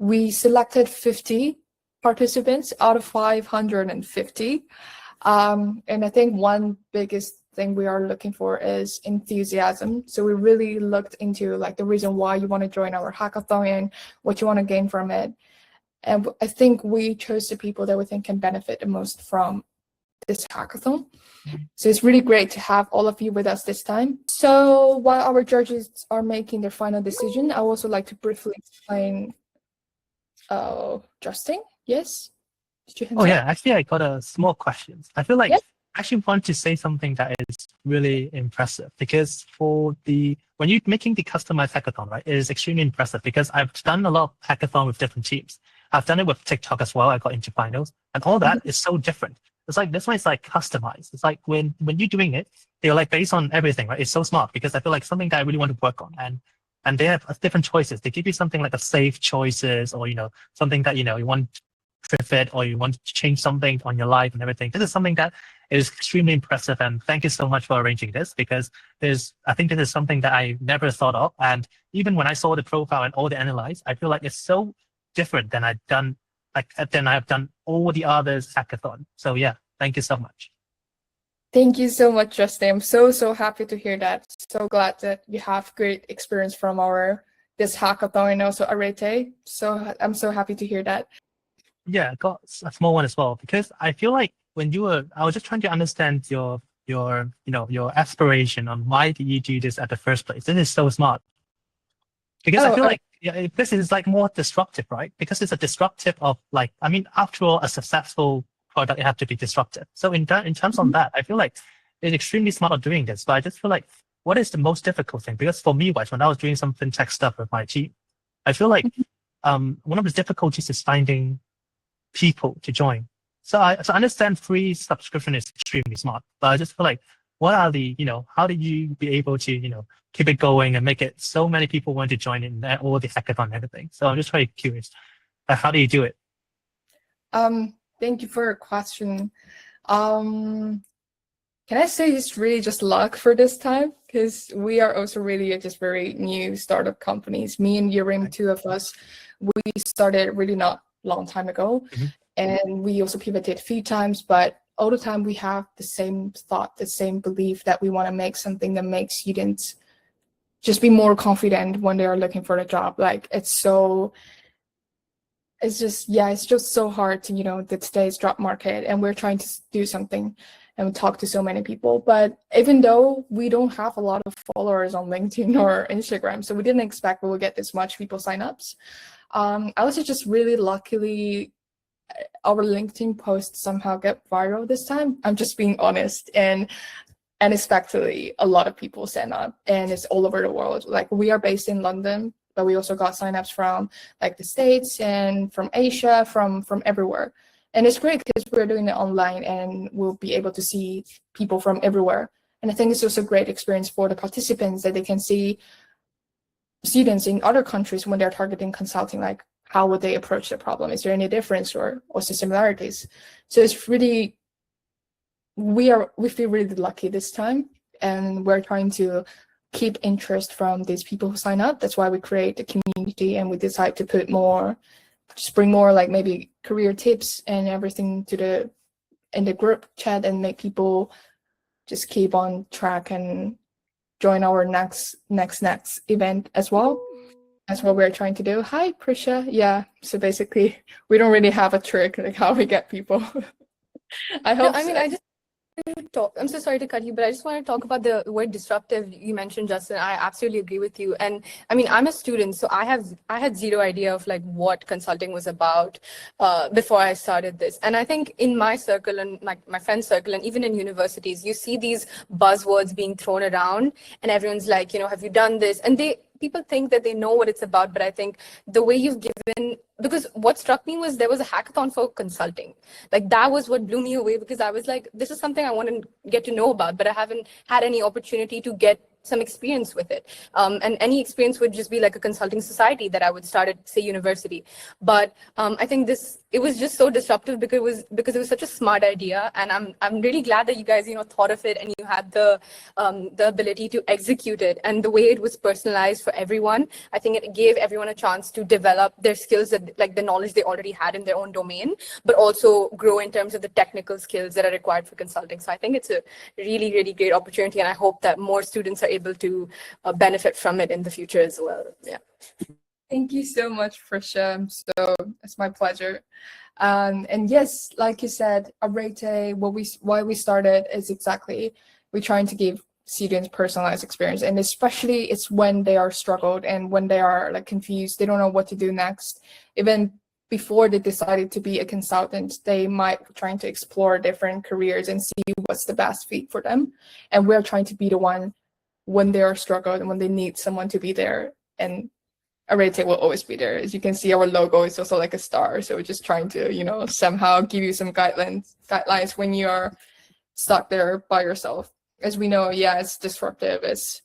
we selected 50 participants out of 550. And I think one biggest thing we are looking for is enthusiasm. So we really looked into like the reason why you want to join our hackathon and what you want to gain from it. And I think we chose the people that we think can benefit the most from this hackathon. So it's really great to have all of you with us this time. So while our judges are making their final decision, I would also like to briefly explain. Justin, yes? Did you Oh yeah, actually I got a small question. I feel like yes? I actually want to say something that is really impressive, because when you're making the customized hackathon, right, it is extremely impressive because I've done a lot of hackathon with different teams. I've done it with TikTok as well. I got into finals, and all that is so different. It's like this one is like customized. It's like when you're doing it, they're like based on everything, right? It's so smart because I feel like something that I really want to work on, and they have different choices. They give you something like a safe choices, or something that you want to fit, or you want to change something on your life and everything. This is something that is extremely impressive, and thank you so much for arranging this, because I think this is something that I never thought of. And even when I saw the profile and all the analyze, I feel like it's so different than I've done all the others hackathon. So yeah, thank you so much. Thank you so much, Justin. I'm so happy to hear that. So glad that you have great experience from this hackathon and also Arete. So I'm so happy to hear that. Yeah, I got a small one as well, because I feel like I was just trying to understand your aspiration on why did you do this at the first place. This is so smart, because I feel like this is like more disruptive, right? Because it's a disruptive of after all, a successful product, it have to be disruptive. So in terms of that, I feel like it's extremely smart of doing this. But I just feel like, what is the most difficult thing? Because for me, when I was doing some fintech stuff with my team, I feel like one of the difficulties is finding people to join. So I understand free subscription is extremely smart, but I just feel like, what are the, how do you be able to, keep it going and make it so many people want to join in all the hackathon and everything? So I'm just very curious, how do you do it? Thank you for your question. Can I say it's really just luck for this time? Because we are also really just very new startup companies. Me and Yurim, two of us, we started really not long time ago. And we also pivoted a few times, but all the time we have the same thought, the same belief that we want to make something that makes students just be more confident when they are looking for a job. Like it's just so hard to, the today's job market, and we're trying to do something and talk to so many people. But even though we don't have a lot of followers on LinkedIn or Instagram, so we didn't expect we would get this much people sign-ups. I was just really luckily, our LinkedIn post somehow get viral this time. I'm just being honest, and unexpectedly, a lot of people sign up, and it's all over the world. Like we are based in London, but we also got signups from like the States and from Asia, from everywhere. And it's great because we're doing it online, and we'll be able to see people from everywhere. And I think it's also a great experience for the participants, that they can see students in other countries when they're targeting consulting, like how would they approach the problem? Is there any difference or also similarities? So it's really, we feel really lucky this time, and we're trying to keep interest from these people who sign up. That's why we create the community, and we decide to bring more like maybe career tips and everything in the group chat, and make people just keep on track and join our next event as well. That's what we're trying to do. Hi, Prisha. Yeah. So basically, we don't really have a trick like how we get people. I hope. I'm so sorry to cut you, but I just want to talk about the word disruptive you mentioned, Justin. I absolutely agree with you. And I mean, I'm a student, so I had zero idea of like what consulting was about before I started this. And I think in my circle and my friend circle, and even in universities, you see these buzzwords being thrown around, and everyone's like, have you done this? And people think that they know what it's about, but I think the way you've given, because what struck me was there was a hackathon for consulting. Like that was what blew me away, because I was like, this is something I want to get to know about, but I haven't had any opportunity to get some experience with it. And any experience would just be like a consulting society that I would start at, say, university. But I think this it was just so disruptive because it was such a smart idea, and I'm really glad that you guys thought of it and you had the ability to execute it, and the way it was personalized for everyone. I think it gave everyone a chance to develop their skills, that like the knowledge they already had in their own domain, but also grow in terms of the technical skills that are required for consulting. So I think it's a really, really great opportunity, and I hope that more students are able to benefit from it in the future as well. Yeah. Thank you so much, Frisha. So it's my pleasure. And yes, like you said, Arete, why we started is exactly we're trying to give students personalized experience, and especially it's when they are struggled and when they are like confused, they don't know what to do next. Even before they decided to be a consultant, they might be trying to explore different careers and see what's the best fit for them. And we're trying to be the one when they are struggled and when they need someone to be there. And Arete will always be there. As you can see, our logo is also like a star. So we're just trying to, somehow give you some guidelines when you are stuck there by yourself. As we know, yeah, it's disruptive. It's